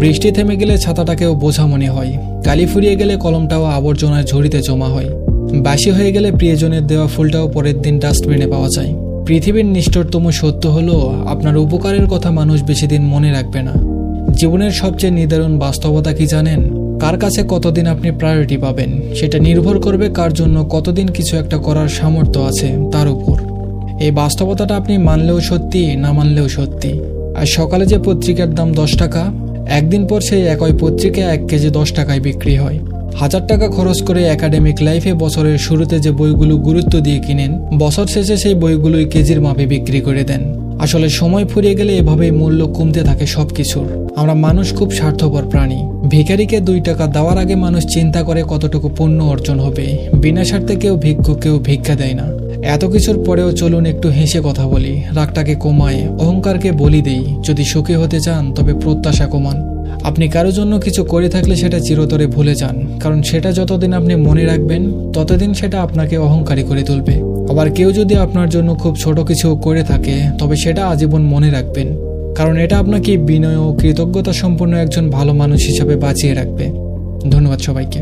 বৃষ্টি থেমে গেলে ছাতাটাকেও বোঝা মনে হয়, কালি ফুরিয়ে গেলে কলমটাও আবর্জনার ঝুড়িতে জমা হয়, বাসি হয়ে গেলে প্রিয়জনের দেওয়া ফুলটাও পরের দিন ডাস্টবিনে পাওয়া যায়। পৃথিবীর নিষ্ঠুরতম সত্য হলো আপনার উপকারের কথা মানুষ বেশি দিন মনে রাখবে না। জীবনের সবচেয়ে নিদারুণ বাস্তবতা কি জানেন? কার কাছে কতদিন আপনি প্রায়োরিটি পাবেন সেটা নির্ভর করবে কার জন্য কতদিন কিছু একটা করার সামর্থ্য আছে তার উপর। এই বাস্তবতাটা আপনি মানলেও সত্যি, না মানলেও সত্যি। আর সকালে যে পত্রিকার দাম 10 টাকা, একদিন পর সেই একই পত্রিকা 1 কেজি 10 টাকায় বিক্রি হয়। 1000 টাকা খরচ করে একাডেমিক লাইফে বছরের শুরুতে যে বইগুলো গুরুত্ব দিয়ে কিনেন, বছর শেষে সেই বইগুলোই কেজির মাপে বিক্রি করে দেন। আসলে সময় ফুরিয়ে গেলে এভাবেই মূল্য কমতে থাকে সবকিছুর। আমরা মানুষ খুব স্বার্থপর প্রাণী। ভিখারিকে 2 টাকা দেওয়ার আগে মানুষ চিন্তা করে কতটুকু পুণ্য অর্জন হবে। বিনা স্বার্থে কেউ ভিক্ষুককেও ভিক্ষা দেয় না। এত কিছুর পরেও চলুন একটু হেসে কথা বলি, রাগটাকে কমায়, অহংকারকে বলি দেই। যদি সুখী হতে চান তবে প্রত্যাশা কমান। আপনি কারোর জন্য কিছু করে থাকলে সেটা চিরতরে ভুলে যান, কারণ সেটা যতদিন আপনি মনে রাখবেন ততদিন সেটা আপনাকে অহংকারী করে তুলবে। আবার কেউ যদি আপনার জন্য খুব ছোট কিছু করে থাকে তবে সেটা আজীবন মনে রাখবেন, কারণ এটা আপনাকে বিনয় ও কৃতজ্ঞতা সম্পন্ন একজন ভালো মানুষ হিসাবে বাঁচিয়ে রাখবে। ধন্যবাদ সবাইকে।